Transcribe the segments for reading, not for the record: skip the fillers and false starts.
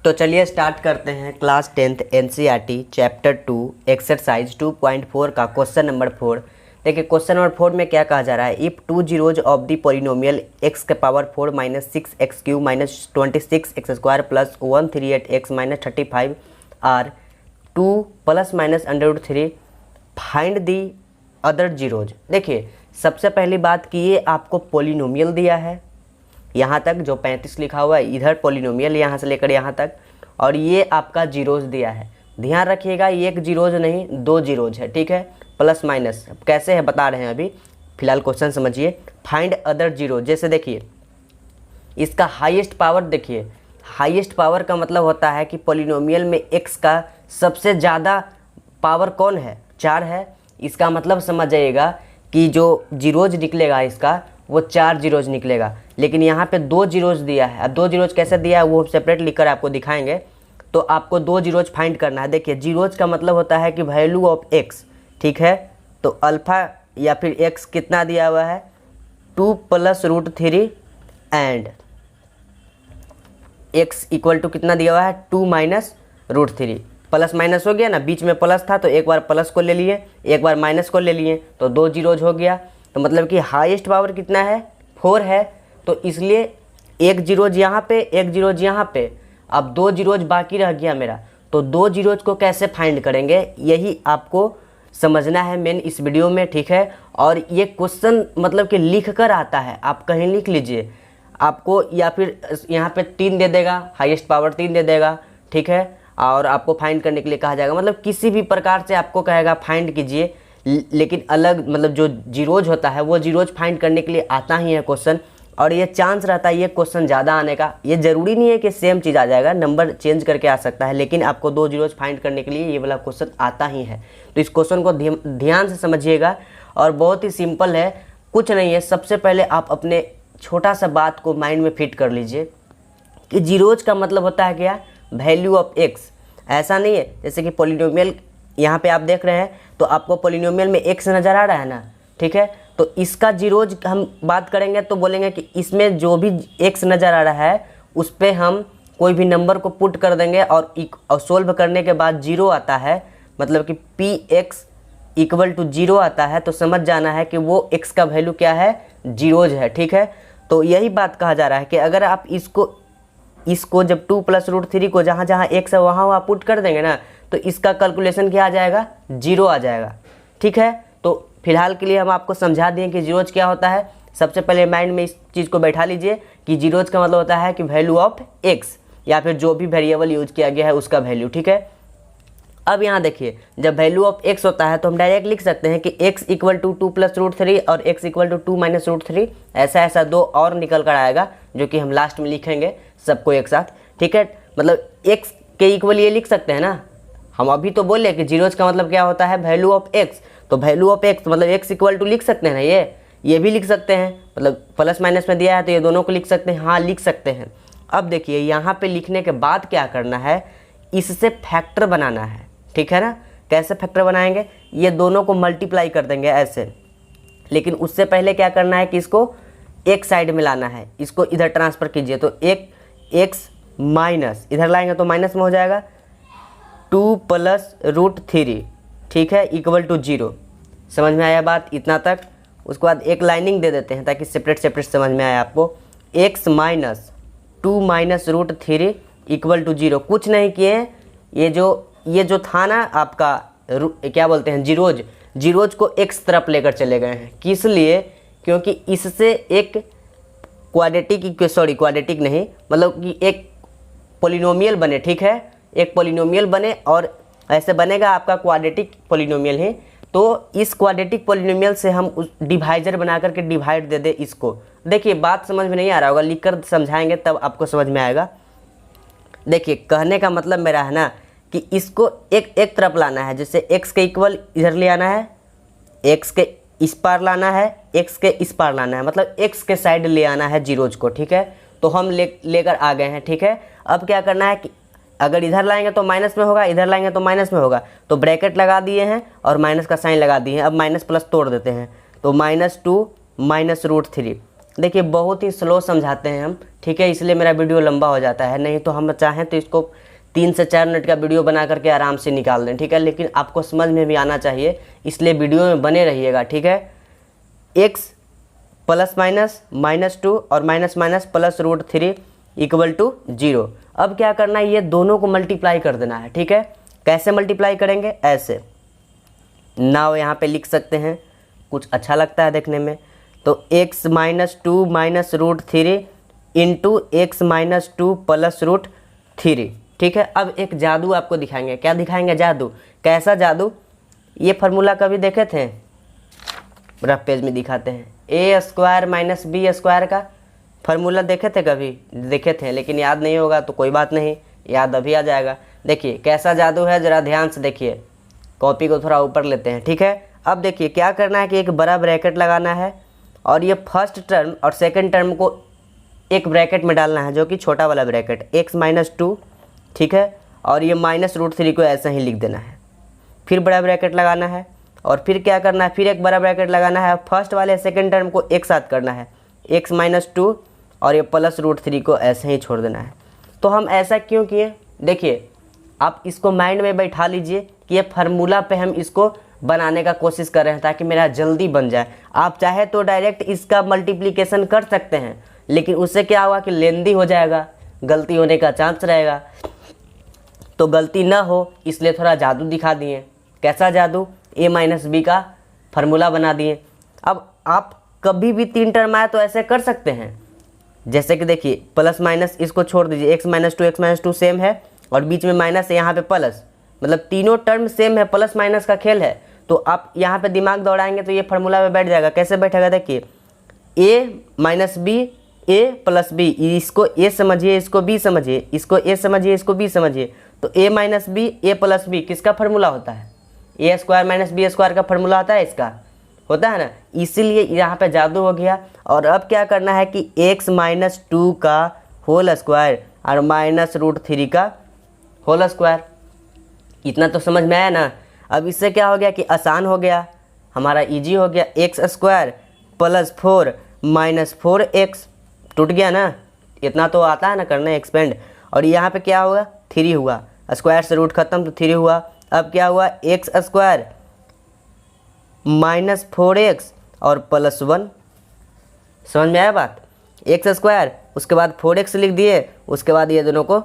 तो चलिए स्टार्ट करते हैं class 10th NCERT chapter 2 exercise 2.4 का क्वेश्चन नंबर 4। देखिए क्वेश्चन नंबर 4 में क्या कहा जा रहा है, if two zeros of the polynomial x के power 4 minus 6x cube minus 26x square plus 138x minus 35 are 2 plus minus √3 find the other zeros. देखिए सबसे पहली बात कि ये आपको पोलिनोमियल दिया है, यहाँ तक जो 35 लिखा हुआ है इधर पोलिनोमियल यहाँ से लेकर यहाँ तक, और ये आपका जीरोज दिया है। ध्यान रखिएगा ये एक जीरोज नहीं दो जीरोज है, ठीक है। प्लस माइनस कैसे है बता रहे हैं अभी, फिलहाल क्वेश्चन समझिए। फाइंड अदर जीरो, जैसे देखिए इसका हाईएस्ट पावर, देखिए हाईएस्ट पावर का मतलब होता है कि पोलिनोमियल में x का सबसे ज़्यादा पावर कौन है, 4 है। इसका मतलब समझ जाइएगा कि जो जीरोज निकलेगा इसका वो 4 जीरोज निकलेगा, लेकिन यहाँ पे 2 जीरोज दिया है। अब 2 जीरोज कैसे दिया है वो सेपरेट लिखकर आपको दिखाएंगे। तो आपको 2 जीरोज फाइंड करना है। देखिए जीरोज का मतलब होता है कि वैल्यू ऑफ x, ठीक है। तो अल्फ़ा या फिर x कितना दिया हुआ है 2 plus √3 and x equal to कितना दिया हुआ है 2 माइनस √3। प्लस माइनस हो गया ना, बीच में प्लस था तो एक बार प्लस को ले लिए एक बार माइनस को ले लिए, तो 2 जीरोज हो गया। तो मतलब कि हाईएस्ट पावर कितना है 4 है, तो इसलिए एक जीरोज यहाँ पे एक जीरोज यहाँ पे, अब 2 जीरोज बाकी रह गया मेरा। तो 2 जीरोज को कैसे फाइंड करेंगे यही आपको समझना है मेन इस वीडियो में, ठीक है। और ये क्वेश्चन मतलब कि लिख कर आता है, आप कहीं लिख लीजिए आपको, या फिर यहाँ पे 3 दे देगा, हाईएस्ट पावर 3 दे देगा, ठीक है। और आपको फाइंड करने के लिए कहा जाएगा, मतलब किसी भी प्रकार से आपको कहेगा फाइंड कीजिए, लेकिन अलग मतलब जो जीरोज होता है वो जीरोज फाइंड करने के लिए आता ही है क्वेश्चन। और ये चांस रहता है ये क्वेश्चन ज़्यादा आने का, ये ज़रूरी नहीं है कि सेम चीज़ आ जाएगा, नंबर चेंज करके आ सकता है, लेकिन आपको 2 जीरोज फाइंड करने के लिए ये वाला क्वेश्चन आता ही है। तो इस क्वेश्चन को ध्यान से समझिएगा और बहुत ही सिंपल है, कुछ नहीं है। सबसे पहले आप अपने छोटा सा बात को माइंड में फिट कर लीजिए कि जीरोज का मतलब होता है क्या, वैल्यू ऑफ x। ऐसा नहीं है जैसे कि पोलिनोमियल यहाँ पे आप देख रहे हैं तो आपको पोलिनोमियल में x नज़र आ रहा है ना, ठीक है। तो इसका जीरोज हम बात करेंगे तो बोलेंगे कि इसमें जो भी x नज़र आ रहा है उस पर हम कोई भी नंबर को पुट कर देंगे और सोल्व करने के बाद 0 आता है, मतलब कि px इक्वल टू 0 आता है, तो समझ जाना है कि वो x का वैल्यू क्या है, जीरोज है, ठीक है। तो यही बात कहा जा रहा है कि अगर आप इसको जब 2 प्लस √3 को जहाँ जहाँ x है वहाँ पुट कर देंगे ना, तो इसका कैलकुलेशन क्या आ जाएगा, 0 आ जाएगा, ठीक है। तो फिलहाल के लिए हम आपको समझा दिए कि जीरोज क्या होता है। सबसे पहले माइंड में इस चीज़ को बैठा लीजिए कि जीरोज का मतलब होता है कि वैल्यू ऑफ x, या फिर जो भी वेरिएबल यूज किया गया है उसका वैल्यू, ठीक है। अब यहाँ देखिए जब वैल्यू ऑफ x होता है तो हम डायरेक्ट लिख सकते हैं कि x इक्वल टू 2 प्लस √3 और x इक्वल टू 2 माइनस √3। ऐसा 2 और निकल कर आएगा जो कि हम लास्ट में लिखेंगे सबको एक साथ, ठीक है। मतलब x के इक्वल ये लिख सकते हैं ना, हम अभी तो बोले कि जीरोज का मतलब क्या होता है, वैल्यू ऑफ x। तो वैल्यू ऑफ x मतलब x इक्वल टू लिख सकते हैं ना, ये भी लिख सकते हैं, मतलब प्लस माइनस में दिया है तो ये दोनों को लिख सकते हैं, हाँ लिख सकते हैं। अब देखिए यहाँ पे लिखने के बाद क्या करना है, इससे फैक्टर बनाना है, ठीक है ना। कैसे फैक्टर बनाएंगे, ये दोनों को मल्टीप्लाई कर देंगे ऐसे, लेकिन उससे पहले क्या करना है कि इसको एक साइड में लाना है, इसको इधर ट्रांसफ़र कीजिए। तो एक x माइनस इधर लाएंगे तो माइनस में हो जाएगा 2 प्लस √3, ठीक है, इक्वल टू 0। समझ में आया बात इतना तक। उसके बाद एक लाइनिंग दे देते हैं ताकि सेपरेट समझ में आए आपको। x minus 2 minus √3 equal to 0। कुछ नहीं किए, ये जो था ना आपका क्या बोलते हैं जीरोज को x तरफ लेकर चले गए हैं। किस लिए, क्योंकि इससे एक क्वाड्रेटिक नहीं, मतलब कि एक पोलिनोमियल बने, ठीक है, एक पोलिनोमियल बने और ऐसे बनेगा आपका क्वाड्रेटिक पोलिनोमियल है। तो इस क्वाड्रेटिक पोलिनोमियल से हम उस डिवाइजर बना करके डिवाइड दे दे इसको। देखिए बात समझ में नहीं आ रहा होगा, लिख कर समझाएंगे तब आपको समझ में आएगा। देखिए कहने का मतलब मेरा है ना कि इसको एक तरफ लाना है, जैसे x के इक्वल इधर ले आना है, x के इस पार लाना है, x के इस पार लाना है, मतलब x के साइड ले आना है जीरोज को, ठीक है। तो हम लेकर आ गए हैं, ठीक है। अब क्या करना है कि अगर इधर लाएंगे तो माइनस में होगा, इधर लाएंगे तो माइनस में होगा, तो ब्रैकेट लगा दिए हैं और माइनस का साइन लगा दिए हैं। अब माइनस प्लस तोड़ देते हैं, तो -2 माइनस √3 देखिए बहुत ही स्लो समझाते हैं हम, ठीक है, इसलिए मेरा वीडियो लंबा हो जाता है। नहीं तो हम चाहें तो इसको 3 से 4 मिनट का वीडियो बना करके आराम से निकाल दें, ठीक है, लेकिन आपको समझ में भी आना चाहिए, इसलिए वीडियो में बने रहिएगा, ठीक है। एक्स प्लस माइनस -2 और minus minus plus √3 equal to 0। अब क्या करना है, ये दोनों को मल्टीप्लाई कर देना है, ठीक है। कैसे मल्टीप्लाई करेंगे, ऐसे नाउ यहाँ पे लिख सकते हैं, कुछ अच्छा लगता है देखने में। तो x -2 minus √3 into x -2 plus √3, ठीक है। अब एक जादू आपको दिखाएंगे। क्या दिखाएंगे, जादू। कैसा जादू, ये फार्मूला कभी देखे थे, रफ पेज में दिखाते हैं। a² - b² का फार्मूला देखे थे, कभी देखे थे, लेकिन याद नहीं होगा तो कोई बात नहीं, याद अभी आ जाएगा। देखिए कैसा जादू है, ज़रा ध्यान से देखिए। कॉपी को थोड़ा ऊपर लेते हैं, ठीक है। अब देखिए क्या करना है कि एक बड़ा ब्रैकेट लगाना है और ये फर्स्ट टर्म और सेकंड टर्म को एक ब्रैकेट में डालना है, जो कि छोटा वाला ब्रैकेट x -2, ठीक है, और ये -√3 को ऐसा ही लिख देना है। फिर बड़ा ब्रैकेट लगाना है और फिर क्या करना है, फिर एक बड़ा ब्रैकेट लगाना है। फर्स्ट वाले सेकंड टर्म को एक साथ करना है, x -2 और ये प्लस √3 को ऐसे ही छोड़ देना है। तो हम ऐसा क्यों किए, देखिए आप इसको माइंड में बैठा लीजिए कि ये फार्मूला पे हम इसको बनाने का कोशिश कर रहे हैं ताकि मेरा जल्दी बन जाए। आप चाहे तो डायरेक्ट इसका मल्टीप्लिकेशन कर सकते हैं, लेकिन उससे क्या होगा कि लेंदी हो जाएगा, गलती होने का चांस रहेगा। तो गलती ना हो इसलिए थोड़ा जादू दिखा दिए। कैसा जादू, a - b का फार्मूला बना दिए। अब आप कभी भी 3 टर्म आए तो ऐसे कर सकते हैं, जैसे कि देखिए प्लस माइनस इसको छोड़ दीजिए, x -2 सेम है और बीच में माइनस है, यहाँ पे प्लस, मतलब तीनों टर्म सेम है, प्लस माइनस का खेल है। तो आप यहाँ पे दिमाग दौड़ाएंगे तो ये फार्मूला में बैठ जाएगा। कैसे बैठेगा, देखिए a - b a + b, इसको a समझिए, इसको b समझिए, इसको a समझिए, इसको b समझिए। तो a - b a + b किसका फार्मूला होता है, a² - b² का फार्मूला होता है, इसका होता है ना, इसीलिए यहाँ पे जादू हो गया। और अब क्या करना है कि x -2 का होल स्क्वायर और -√3 का होल स्क्वायर, इतना तो समझ में आया ना। अब इससे क्या हो गया कि आसान हो गया, हमारा इजी हो गया। x² + 4 - 4x टूट गया ना, इतना तो आता है ना करना एक्सपेंड। और यहाँ पे क्या होगा, 3 हुआ, स्क्वायर से रूट खत्म तो 3 हुआ। अब क्या हुआ, x² - 4x और +1, समझ में आया बात। x² उसके बाद 4x लिख दिए, उसके बाद ये दोनों को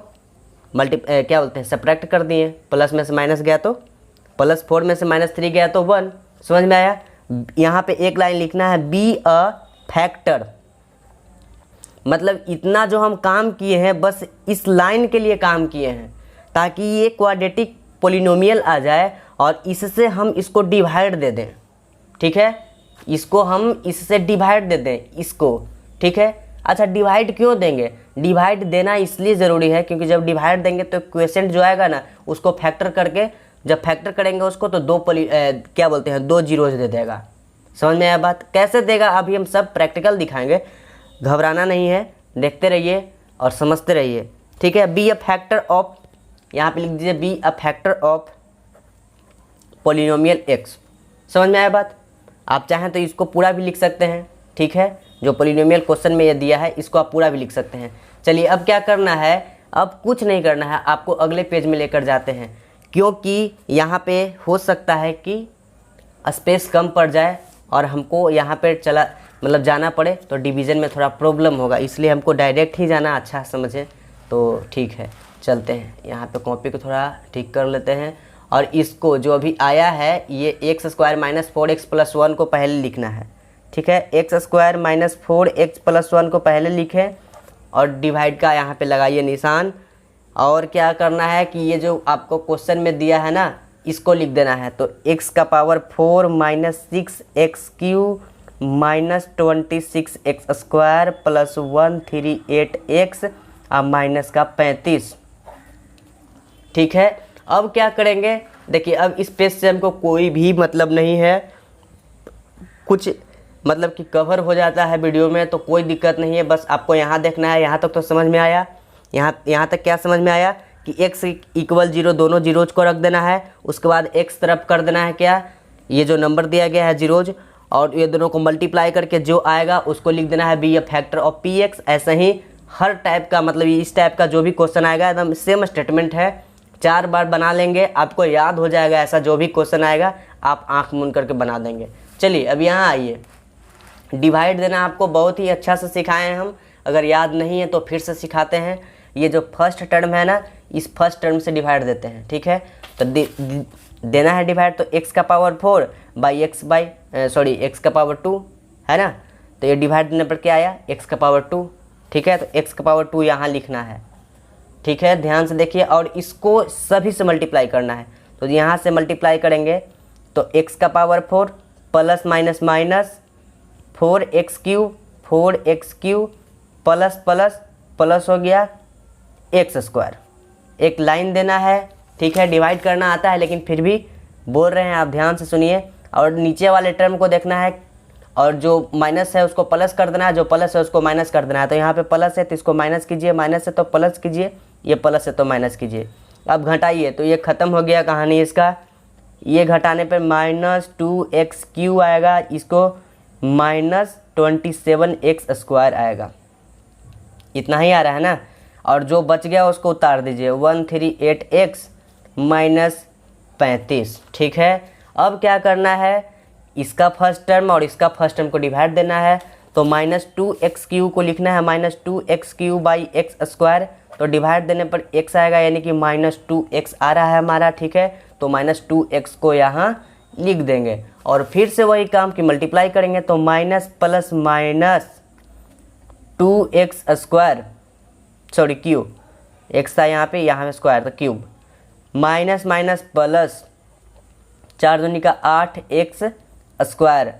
क्या बोलते हैं, सब्ट्रैक्ट कर दिए। प्लस में से माइनस गया तो +4 में से -3 गया तो 1, समझ में आया। यहाँ पे एक लाइन लिखना है, बी अ फैक्टर, मतलब इतना जो हम काम किए हैं बस इस लाइन के लिए काम किए हैं, ताकि ये क्वाड्रेटिक पोलिनोमियल आ जाए और इससे हम इसको डिवाइड दे दें, ठीक है, इसको हम इससे डिवाइड दे दें इसको, ठीक है। अच्छा डिवाइड क्यों देंगे, डिवाइड देना इसलिए ज़रूरी है क्योंकि जब डिवाइड देंगे तो क्वेश्चन जो आएगा ना उसको फैक्टर करके, जब फैक्टर करेंगे उसको तो क्या बोलते हैं 2 जीरोज दे देगा। समझ में आया बात, कैसे देगा अभी हम सब प्रैक्टिकल दिखाएंगे, घबराना नहीं है, देखते रहिए और समझते रहिए, ठीक है। बी अ फैक्टर ऑफ, यहाँ पे लिख दीजिए be a factor of polynomial x, समझ में आया बात। आप चाहें तो इसको पूरा भी लिख सकते हैं, ठीक है, जो पोलिनोमियल क्वेश्चन में ये दिया है इसको आप पूरा भी लिख सकते हैं। चलिए अब क्या करना है, अब कुछ नहीं करना है, आपको अगले पेज में लेकर जाते हैं, क्योंकि यहाँ पे हो सकता है कि स्पेस कम पड़ जाए और हमको यहाँ पे जाना पड़े तो डिवीज़न में थोड़ा प्रॉब्लम होगा, इसलिए हमको डायरेक्ट ही जाना अच्छा समझे। तो ठीक है चलते हैं, यहाँ पे कॉपी को थोड़ा ठीक कर लेते हैं और इसको जो अभी आया है ये x² - 4x + 1 को पहले लिखना है, ठीक है। x² - 4x + 1 को पहले लिखें और डिवाइड का यहाँ पे लगाइए निशान। और क्या करना है कि ये जो आपको क्वेश्चन में दिया है ना इसको लिख देना है। तो x का पावर 4 - 6x³ - 26x² + 138x और माइनस का 35, ठीक है। अब क्या करेंगे, देखिए अब इस पेज से हमको कोई भी मतलब नहीं है, कुछ मतलब कि कवर हो जाता है वीडियो में तो कोई दिक्कत नहीं है, बस आपको यहाँ देखना है। यहाँ तक तो समझ में आया, यहाँ तक क्या समझ में आया कि x = 0 दोनों जीरोज को रख देना है, उसके बाद x तरफ कर देना है क्या, ये जो नंबर दिया गया है जीरोज, और ये दोनों को मल्टीप्लाई करके जो आएगा उसको लिख देना है be a factor of p x. ऐसे ही हर टाइप का, मतलब इस टाइप का जो भी क्वेश्चन आएगा एकदम सेम स्टेटमेंट है, 4 बार बना लेंगे, आपको याद हो जाएगा। ऐसा जो भी क्वेश्चन आएगा आप आंख मूंद करके बना देंगे। चलिए अब यहाँ आइए, डिवाइड देना आपको बहुत ही अच्छा से सिखाए हैं हम, अगर याद नहीं है तो फिर से सिखाते हैं। ये जो फर्स्ट टर्म है ना, इस फर्स्ट टर्म से डिवाइड देते हैं, ठीक है। तो देना है डिवाइड, तो x का पावर 4 बाई एक्स का पावर 2 है ना। तो ये डिवाइड देने पर क्या आया, x का पावर 2, ठीक है। तो x का पावर 2 यहाँ लिखना है, ठीक है, ध्यान से देखिए। और इसको सभी से मल्टीप्लाई करना है, तो यहाँ से मल्टीप्लाई करेंगे तो x का power 4 plus minus minus 4x cube plus plus plus हो गया एक्स स्क्वायर। एक लाइन देना है, ठीक है, डिवाइड करना आता है लेकिन फिर भी बोल रहे हैं, आप ध्यान से सुनिए। और नीचे वाले टर्म को देखना है, और जो माइनस है उसको प्लस कर देना है, जो प्लस है उसको माइनस कर देना है। तो यहाँ पे प्लस है तो इसको माइनस कीजिए, माइनस है तो प्लस कीजिए, ये प्लस है तो माइनस कीजिए। अब घटाइए तो ये ख़त्म हो गया कहानी इसका। ये घटाने पर -2x³ आएगा, इसको -27x स्क्वायर आएगा। इतना ही आ रहा है ना। और जो बच गया उसको उतार दीजिए, 138x -35, ठीक है। अब क्या करना है, इसका फर्स्ट टर्म और इसका फर्स्ट टर्म को डिवाइड देना है। तो -2x³ को लिखना है -2x³ बाई एक्स स्क्वायर। तो डिवाइड देने पर x आएगा, यानी कि -2x आ रहा है हमारा, ठीक है। तो -2x को यहाँ लिख देंगे और फिर से वही काम की मल्टीप्लाई करेंगे। तो minus plus minus 2x square, sorry cube, x था यहाँ पे स्क्वायर तो क्यूब, माइनस माइनस प्लस 4 दूनी का 8x square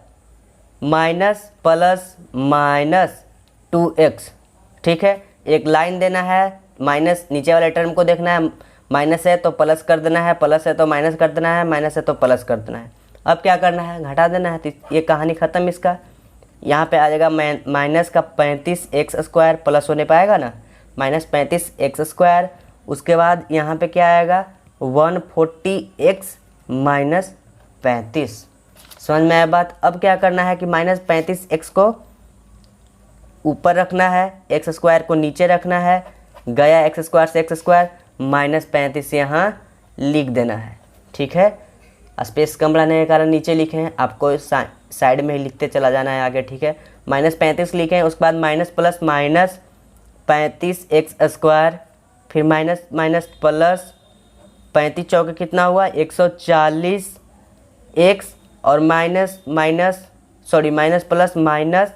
minus plus minus 2x, ठीक है। एक लाइन देना है, माइनस नीचे वाले टर्म को देखना है, माइनस है तो प्लस कर देना है, प्लस है तो माइनस कर देना है, माइनस है तो प्लस कर देना है। अब क्या करना है, घटा देना है। तो ये कहानी ख़त्म इसका। यहाँ पे आ जाएगा माइनस का 35x स्क्वायर, प्लस होने पाएगा ना, -35x स्क्वायर। उसके बाद यहाँ पे क्या आएगा, 140x -35। समझ में आया बात। अब क्या करना है कि -35x को ऊपर रखना है, एक्स स्क्वायर को नीचे रखना है, गया एक्स स्क्वायर से एक्स स्क्वायर, -35 यहाँ लिख देना है, ठीक है। स्पेस कम रहने के कारण नीचे लिखे हैं, आपको साइड में ही लिखते चला जाना है आगे, ठीक है। -35 लिखे हैं, उसके बाद minus plus minus 35x square, फिर माइनस माइनस प्लस 35 चौके कितना हुआ 140x, और माइनस प्लस माइनस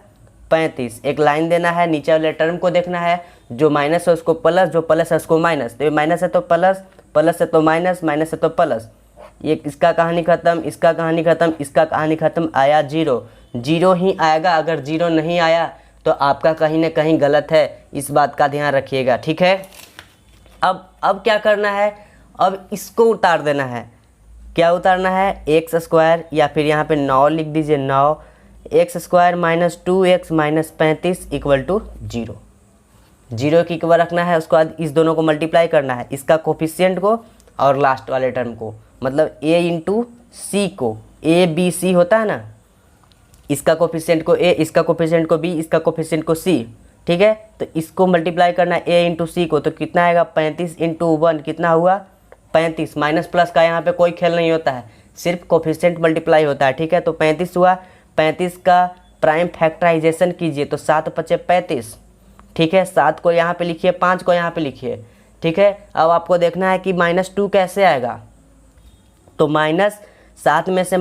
35। एक लाइन देना है, नीचे वाले टर्म को देखना है, जो माइनस है उसको प्लस, जो प्लस है उसको माइनस। तो ये माइनस है तो प्लस, प्लस है तो माइनस, माइनस है तो प्लस। ये इसका कहानी ख़त्म, इसका कहानी ख़त्म, इसका कहानी ख़त्म। आया 0, 0 ही आएगा। अगर 0 नहीं आया तो आपका कहीं ना कहीं गलत है, इस बात का ध्यान रखिएगा, ठीक है। अब क्या करना है, अब इसको उतार देना है। क्या उतारना है, एक्स स्क्वायर, या फिर यहाँ पे 9 लिख दीजिए, 9x square -2x -35 equal to 0। 0 की इक्वल रखना है, उसके बाद इस दोनों को मल्टीप्लाई करना है, इसका कोफिशिएंट को और लास्ट वाले टर्म को, मतलब a इंटू सी को, a b c होता है ना, इसका कोफिशिएंट को a, इसका कोफिशिएंट को b, इसका कोफिशिएंट को c, ठीक है। तो इसको मल्टीप्लाई करना है a इंटू सी को, तो कितना आएगा 35 इंटू 1 कितना हुआ 35। माइनस प्लस का यहाँ पे कोई खेल नहीं होता है, सिर्फ कोफिशिएंट मल्टीप्लाई होता है, ठीक है। तो 35 हुआ, 35 का प्राइम फैक्टराइजेशन कीजिए तो 7 × 5 = 35, ठीक है। 7 को यहाँ पे लिखिए, 5 को यहाँ पे लिखिए, ठीक है। अब आपको देखना है कि -2 कैसे आएगा, तो -7 में से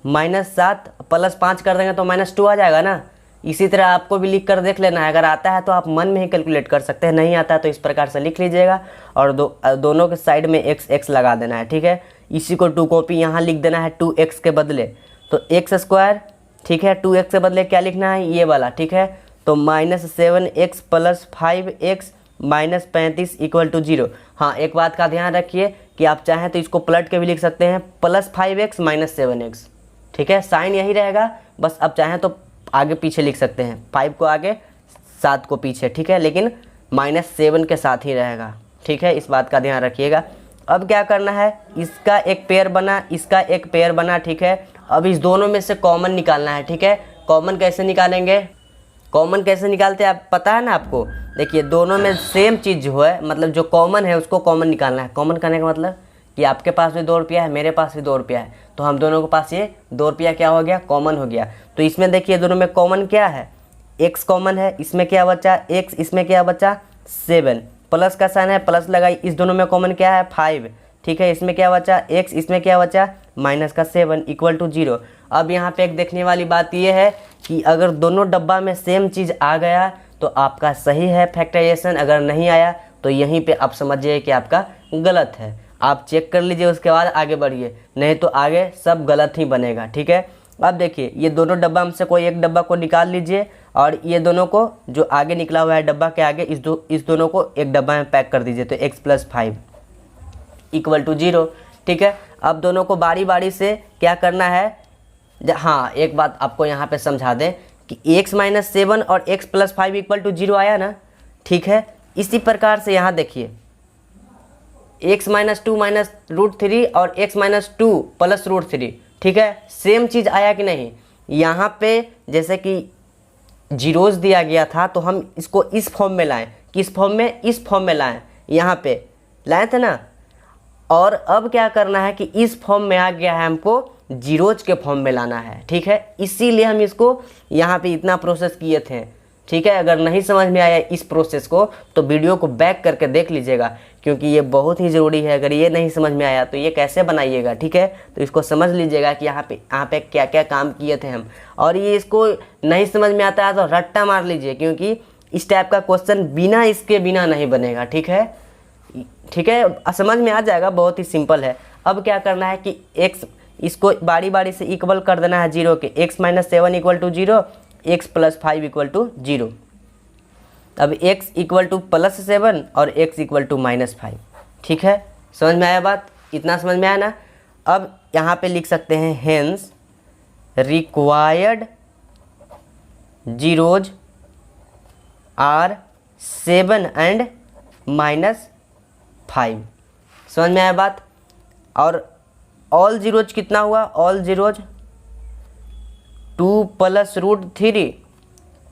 -7 प्लस 5 कर देंगे तो -2 आ जाएगा ना। इसी तरह आपको भी लिख कर देख लेना है, अगर आता है तो आप मन में ही कैलकुलेट कर सकते हैं, नहीं आता है तो इस प्रकार से लिख लीजिएगा और दोनों के साइड में x लगा देना है, ठीक है। इसी को 2 कॉपी यहाँ लिख देना है 2x के बदले, तो x स्क्वायर, ठीक है। 2x के बदले क्या लिखना है, ये वाला, ठीक है। तो -7x plus 5x -35 equal to 0। हाँ, एक बात का ध्यान रखिए कि आप चाहें तो इसको पलट के भी लिख सकते हैं, +5x -7x, ठीक है। साइन यही रहेगा, बस आप चाहें तो आगे पीछे लिख सकते हैं, 5 को आगे 7 को पीछे, ठीक है, लेकिन -7 के साथ ही रहेगा, ठीक है। इस बात का ध्यान रखिएगा। अब क्या करना है, इसका एक पेयर बना, इसका एक पेयर बना, ठीक है। अब इस दोनों में से कॉमन निकालना है, ठीक है। कॉमन कैसे निकालेंगे, कॉमन कैसे निकालते हैं आप पता है ना आपको। देखिए दोनों में सेम चीज़ जो है, मतलब जो कॉमन है उसको कॉमन निकालना है। कॉमन करने का मतलब कि आपके पास भी 2 रुपया है, मेरे पास भी 2 रुपया है, तो हम दोनों के पास ये 2 रुपया क्या हो गया, कॉमन हो गया। तो इसमें देखिए दोनों में कॉमन क्या है, x कॉमन है, इसमें क्या बचा x, इसमें क्या बचा 7, प्लस का साइन है प्लस लगाई, इस दोनों में कॉमन क्या है 5, ठीक है। इसमें क्या बचा x, इसमें क्या बचा माइनस का 7 इक्वल टू 0। अब यहाँ पे एक देखने वाली बात ये है कि अगर दोनों डब्बा में सेम चीज़ आ गया तो आपका सही है फैक्टराइजेशन, अगर नहीं आया तो यहीं पे आप समझिए कि आपका गलत है। आप चेक कर लीजिए उसके बाद आगे बढ़िए, नहीं तो आगे सब गलत ही बनेगा, ठीक है। अब देखिए ये दोनों डब्बा में से कोई एक डब्बा को निकाल लीजिए और ये दोनों को जो आगे निकला हुआ है डब्बा के आगे इस दोनों को एक डब्बा में पैक कर दीजिए। तो x + 5 इक्वल टू 0, ठीक है। अब दोनों को बारी बारी से क्या करना है, हाँ एक बात आपको यहाँ पे समझा दें कि x - 7 और x + 5 इक्वल टू 0 आया ना, ठीक है। इसी प्रकार से यहाँ देखिए x - 2 - √3 और x - 2 + √3, ठीक है। सेम चीज़ आया कि नहीं, यहाँ पे जैसे कि जीरोज दिया गया था तो हम इसको इस फॉर्म में लाएं, किस फॉर्म में, इस फॉर्म में लाएं, यहाँ पे लाए थे ना। और अब क्या करना है कि इस फॉर्म में आ गया है, हमको जीरोज के फॉर्म में लाना है, ठीक है। इसीलिए हम इसको यहाँ पे इतना प्रोसेस किए थे, ठीक है। अगर नहीं समझ में आया इस प्रोसेस को तो वीडियो को बैक करके देख लीजिएगा, क्योंकि ये बहुत ही ज़रूरी है। अगर ये नहीं समझ में आया तो ये कैसे बनाइएगा, ठीक है। तो इसको समझ लीजिएगा कि यहाँ पे क्या क्या काम किए थे हम। और ये इसको नहीं समझ में आता है तो रट्टा मार लीजिए, क्योंकि इस टाइप का क्वेश्चन बिना इसके बिना नहीं बनेगा, ठीक है, ठीक है। समझ में आ जाएगा, बहुत ही सिंपल है। अब क्या करना है कि x इसको बारी बारी से इक्वल कर देना है 0 के, x - 7 equal to 0, x + 5 equal to 0। अब x इक्वल टू +7 और x इक्वल टू -5, ठीक है। समझ में आया बात, इतना समझ में आया ना। अब यहाँ पे लिख सकते हैं hence required zeros are 7 and -5। समझ में आया बात। और ऑल जीरोज कितना हुआ, ऑल जीरोज 2 + √3,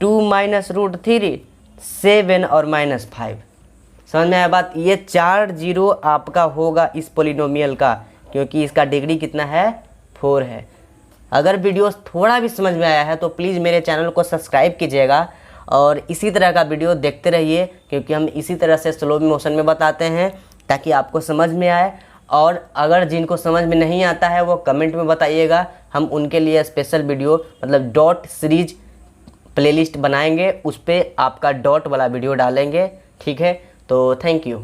2 - √3, 7 और -5। समझ में आया बात। ये 4 जीरो आपका होगा इस पोलिनोमियल का, क्योंकि इसका डिग्री कितना है 4 है। अगर वीडियो थोड़ा भी समझ में आया है तो प्लीज़ मेरे चैनल को सब्सक्राइब कीजिएगा और इसी तरह का वीडियो देखते रहिए, क्योंकि हम इसी तरह से स्लो मोशन में बताते हैं ताकि आपको समझ में आए। और अगर जिनको समझ में नहीं आता है वो कमेंट में बताइएगा, हम उनके लिए स्पेशल वीडियो मतलब डॉट सीरीज प्लेलिस्ट बनाएंगे, उस पर आपका डॉट वाला वीडियो डालेंगे, ठीक है। तो थैंक यू।